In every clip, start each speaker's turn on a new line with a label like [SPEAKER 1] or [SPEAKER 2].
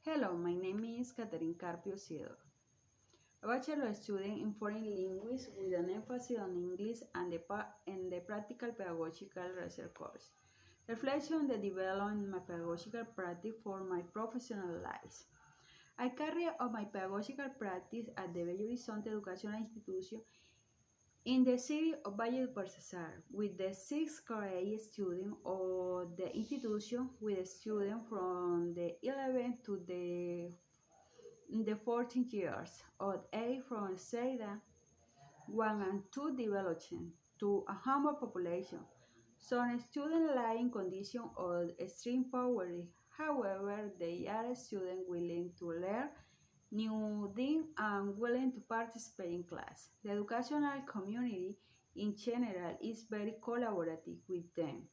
[SPEAKER 1] Hello, my name is KATERINE CARPIO, SIDEDOR, a bachelor student in foreign languages with an emphasis on English and the practical pedagogical research course. Reflection on the development of my pedagogical practice for my professional life. I carry out my pedagogical practice at the Belo Horizonte Educational Institution in the city of Valle del Cesar with the 6th grade student of the institution with students from the 11th to the 14 years of age from SIDA 1 and 2 development to a humble population. Some students lie in condition of extreme poverty. However, they are students willing to learn new things and willing to participate in class. The educational community in general is very collaborative with them.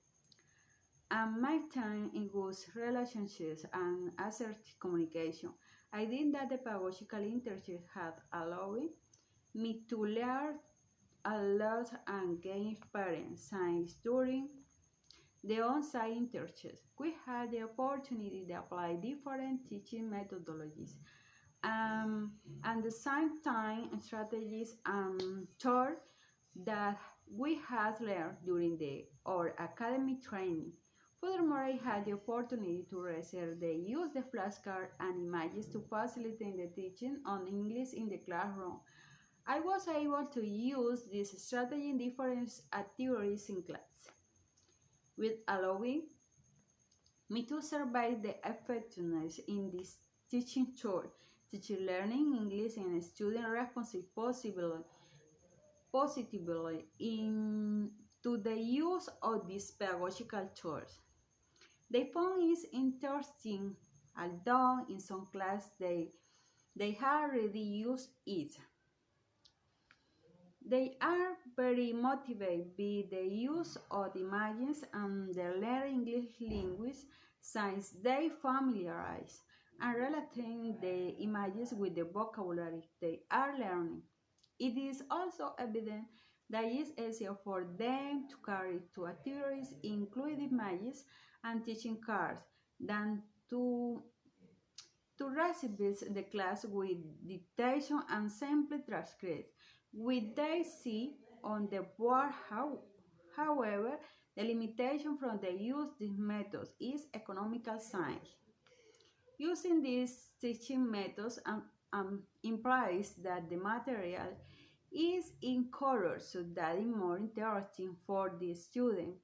[SPEAKER 1] And my time in good relationships and assertive communication, I think that the pedagogical internship had allowed me to learn a lot and gain experience since during the on-site internship, we had the opportunity to apply different teaching methodologies and the same time strategies and tools that we had learned during our academic training. Furthermore, I had the opportunity to research the use of flashcards and images to facilitate the teaching on English in the classroom. I was able to use this strategy in different activities in class, with allowing me to survey the effectiveness in this teaching tool, teaching learning English and student responses positively into the use of these pedagogical tools. They found it interesting, although in some classes they had already used it. They are very motivated by the use of images and the learning English language since they familiarize and relating the images with the vocabulary they are learning. It is also evident that it is easier for them to carry to activities including images and teaching cards than to receive the class with dictation and simply transcript, which they see on the board. However, the limitation from the use of these methods is economical science. Using these teaching methods implies that the material is in color so that it's more interesting for the student.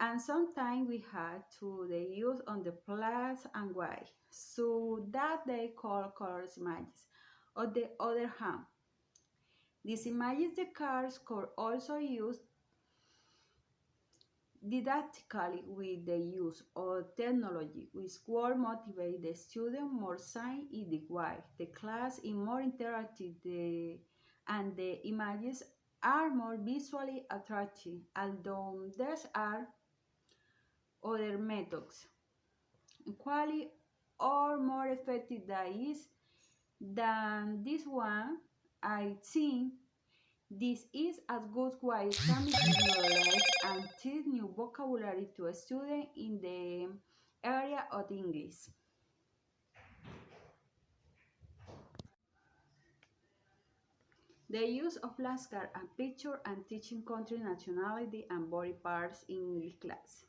[SPEAKER 1] And sometimes we had to the use on the black and white, so that they call colors images. On the other hand, these images the cards could also use didactically with the use of technology, which will motivate the student more science in the way. The class is more interactive and the images are more visually attractive, although there are other methods equally or more effective than this one. I think this is a good way to transmit knowledge and teach new vocabulary to a student in the area of English. The use of flashcards and picture and teaching country, nationality, and body parts in English class.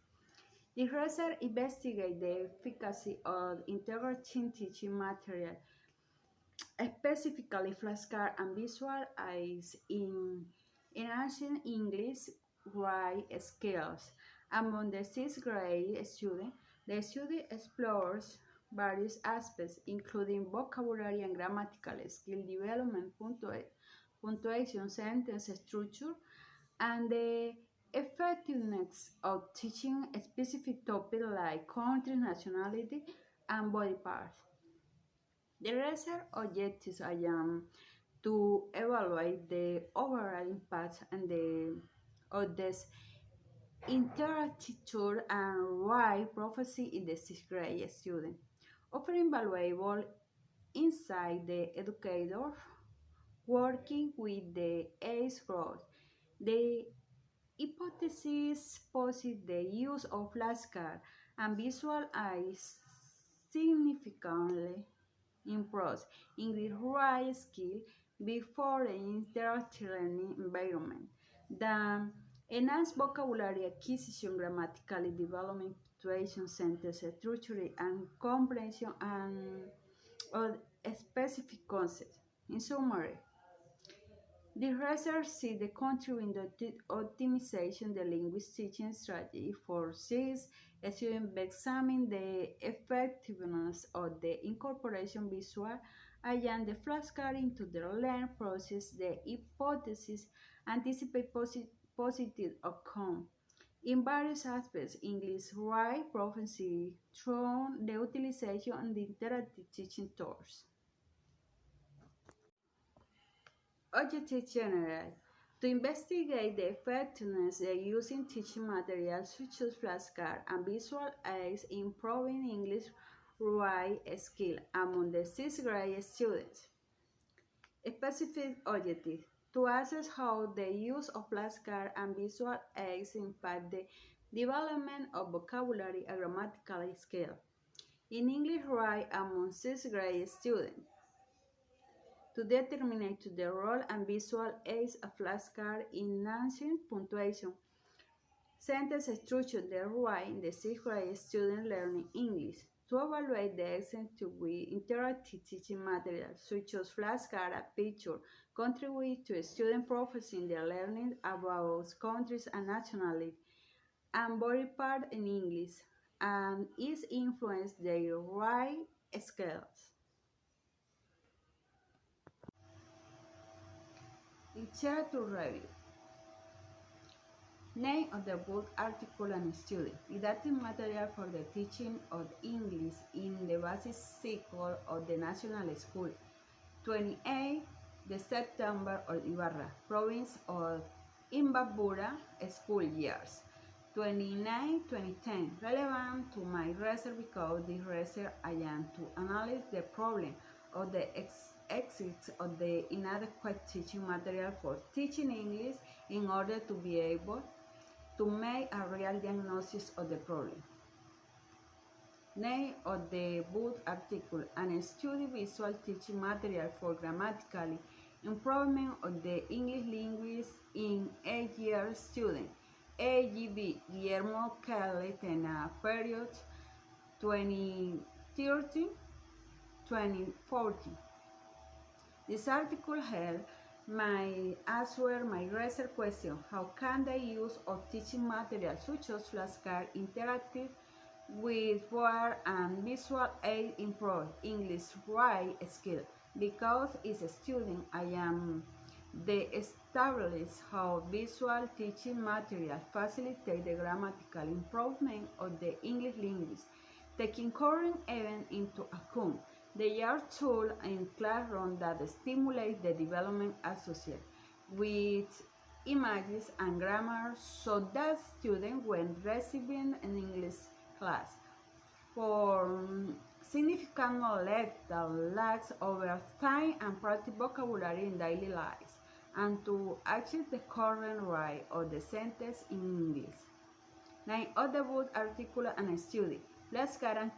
[SPEAKER 1] The research investigates the efficacy of integrating teaching material, specifically flashcards and visual aids in enhancing English writing skills. Among the 6th grade students, the study explores various aspects, including vocabulary and grammatical skill development, punctuation, sentence structure, and the effectiveness of teaching a specific topic like country, nationality, and body parts. The research objectives are to evaluate the overall impact of this interactive tool and why prophecy in the 6th grade student, offering valuable insight the educator working with the age group. The hypothesis posits the use of flashcards and visual aids significantly improves English writing skill before the interactive learning environment. The enhanced vocabulary acquisition, grammatical development, punctuation, sentence structure, and comprehension of specific concepts. In summary, the research see the contributing to optimization the linguist teaching strategy for SIS students examine the effectiveness of the incorporation visual and the flashcard into their learning process. The hypothesis anticipate positive outcome in various aspects, English writing proficiency through the utilization of the interactive teaching tools. Objective general. To investigate the effectiveness of using teaching materials such as flashcards and visual aids in improving English writing skill among the 6th grade students. Specific objective. To assess how the use of flashcards and visual aids impact the development of vocabulary and grammatical skill in English writing among 6th grade students. To determine the role and visual aids of flashcards in enhancing punctuation, sentence structure, the writing the 6th grade student learning English. To evaluate the extent to which interactive teaching materials such as flashcards and pictures contribute to student proficiency in their learning about countries and nationalities and body part in English and its influence their writing skills. Literature review. Name of the book, article, and study. Didactic material for the teaching of English in the basic cycle of the National School. 28 de September of Ibarra, province of Imbabura, school years. 29-2010, relevant to my research because this research I am to analyze the problem of the existence of the inadequate teaching material for teaching English in order to be able to make a real diagnosis of the problem. Name of the book, article, and study visual teaching material for grammatical improvement of the English language in 8-year student. AGB, Guillermo Kelly, Tena, period 2013-2014. This article helped my answer my research question: how can the use of teaching materials such as flashcards interactive with word and visual aid improve English writing skill? Because as a student, I am establish how visual teaching materials facilitate the grammatical improvement of the English language, taking current events into account. They are tools in classroom that stimulate the development associated with images and grammar so that students, when receiving an English class, for significant knowledge that lacks over time and practice vocabulary in daily lives, and to achieve the current right of the sentence in English. 9 of the book, article, and study. Flashcards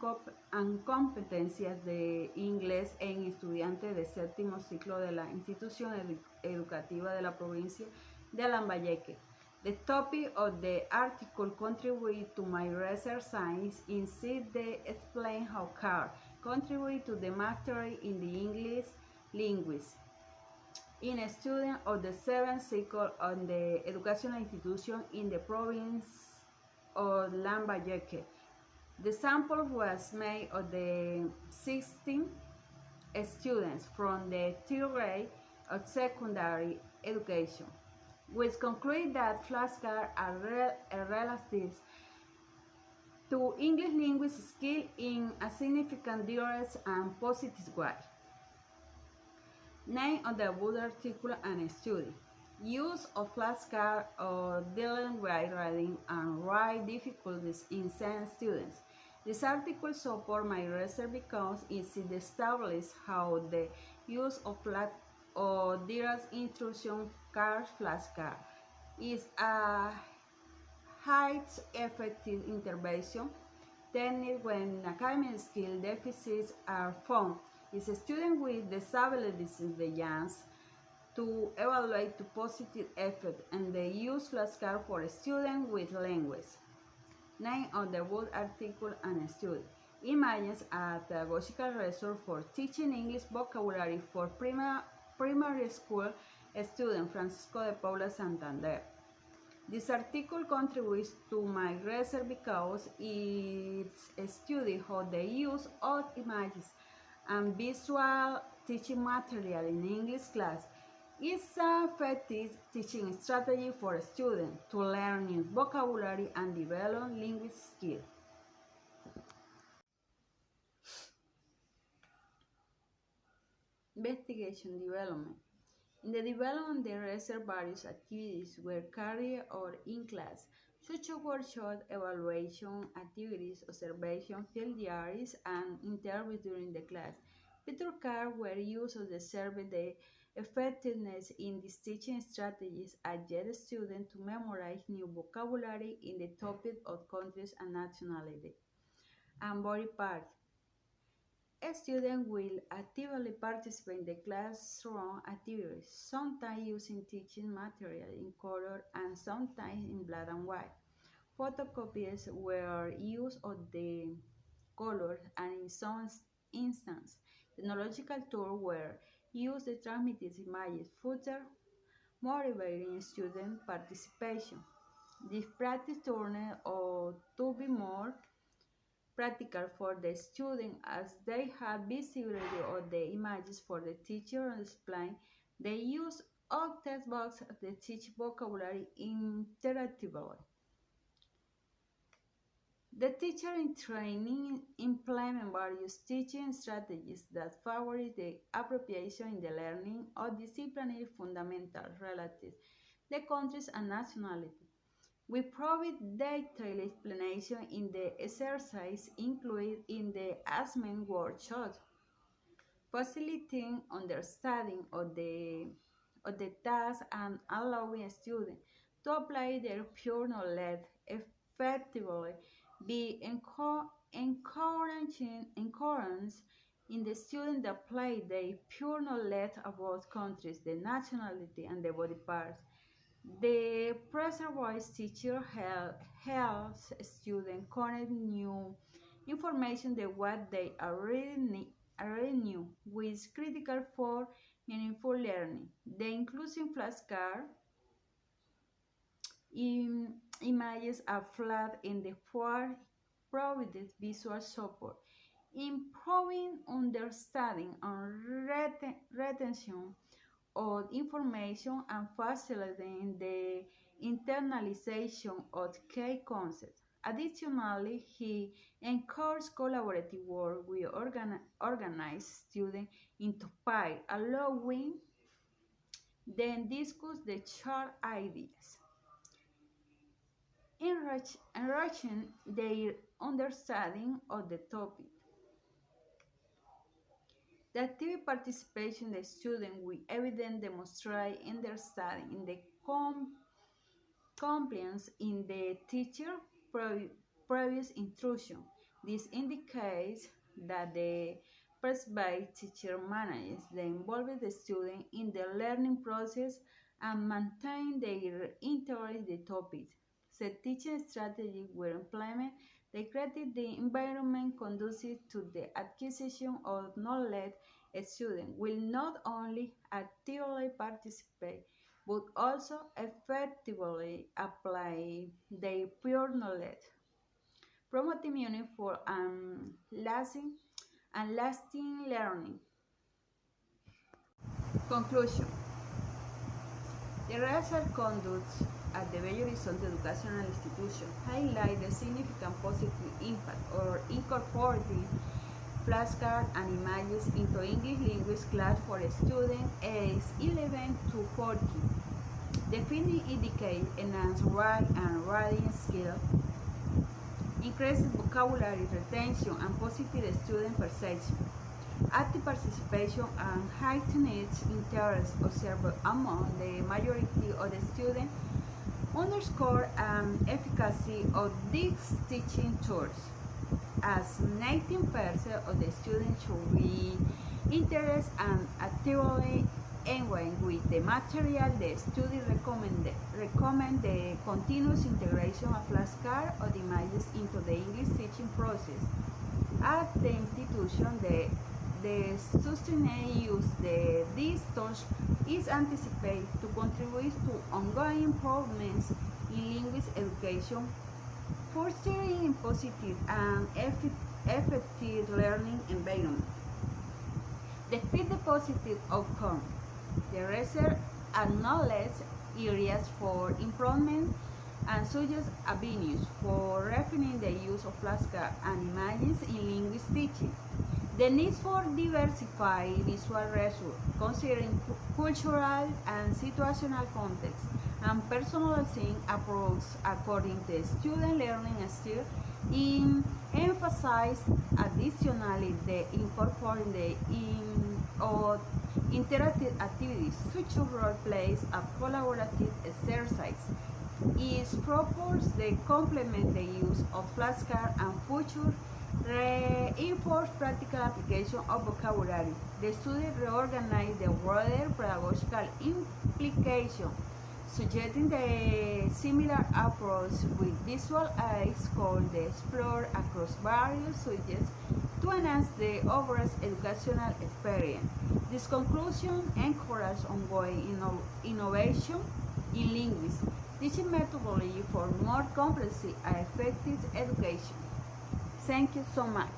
[SPEAKER 1] and competencias de inglés en estudiantes de séptimo ciclo de la institución educativa de la provincia de Lambayeque. The topic of the article contribute to my research science in they explain how cards contribute to the mastery in the English language in a student of the 7th cycle of the educational institution in the province of Lambayeque. The sample was made of the 16 students from the 3rd grade of secondary education, which conclude that flashcards are relative to English language skill in a significant direct and positive way. Name of the book, article, and study. Use of flashcards or dealing with reading and writing difficulties in SEN students. This article supports my research because it establishes how the use of direct instruction card flashcard is a highly effective intervention Technique when academic skill deficits are found is a student with disabilities in the chance to evaluate the positive effect and the use flashcards for students with language. Name of the book article and study. Images a pedagogical resource for teaching English vocabulary for primary school student Francisco de Paula Santander. This article contributes to my research because it studies how the use of images and visual teaching material in English class is an effective teaching strategy for students to learn new vocabulary and develop linguistic skills. Investigation development. In the development, the research various activities were carried out in class, such as workshop, evaluation activities, observation, field diaries, and interviews during the class. Picture cards were used to observe the effectiveness in these teaching strategies and get students to memorize new vocabulary in the topic of countries and nationality. And body parts. A student will actively participate in the classroom activities, sometimes using teaching material in color and sometimes in black and white. Photocopies were used of the colors and in some instances, technological tools were used to transmit images, further motivating student participation. This practice turned out to be more practical for the student as they had visibility of the images for the teacher and explain the use of text boxes to teach vocabulary interactively. The teacher in training implement various teaching strategies that favor the appropriation in the learning of disciplinary fundamentals relative to the countries and nationality. We provide detailed explanation in the exercise included in the assessment workshop, facilitating understanding of the task and allowing students to apply their pure knowledge effectively be encouraging in the student that apply their pure knowledge about countries, the nationality, and the body parts. The pressurized teacher helps students connect new information to what they already knew, which is critical for meaningful learning. The inclusive flashcard images are flat in the provided visual support, improving understanding and retention of information and facilitating the internalization of key concepts. Additionally, he encouraged collaborative work with organized students into pairs, allowing them discuss the shared ideas, enriching their understanding of the topic. The active participation of the student will evidently demonstrate understanding in the compliance in the teacher previous instruction. This indicates that the prescribed teacher manages the involved the student in the learning process and maintain their interest in the topic. The teaching strategy will implement they create the environment conducive to the acquisition of knowledge. A student will not only actively participate, but also effectively apply their pure knowledge, promoting meaningful and lasting learning. Conclusion. The research conducted at the Belo Horizonte Educational Institution highlight the significant positive impact of incorporating flashcards and images into English language class for students aged 11 to 14. The findings indicate enhanced writing and writing skills, increased vocabulary retention, and positive student perception. Active participation and heightened interest observed among the majority of the students underscore efficacy of these teaching tools. as 19% of the students should be interested and actively engaged with the material. The study recommend the continuous integration of flashcards or images into the English teaching process. At the institution, the sustained use of these tools is anticipated to contribute to ongoing improvements in linguistic education, fostering a positive and effective learning environment. Despite the positive outcome, the research acknowledges areas for improvement and suggests avenues for refining the use of flashcards and images in linguistic teaching. The need for diversified visual resources, considering cultural and situational context, and personalizing approach according to student learning style, emphasize additionally the incorporating of interactive activities such as role plays and collaborative exercise is proposed to complement the use of flashcards and future reinforce practical application of vocabulary. The study reorganized the broader pedagogical implication, suggesting the similar approach with visual aids could explore across various subjects to enhance the overall educational experience. This conclusion encourages ongoing innovation in linguistics, teaching methodology for more complex and effective education. Thank you so much.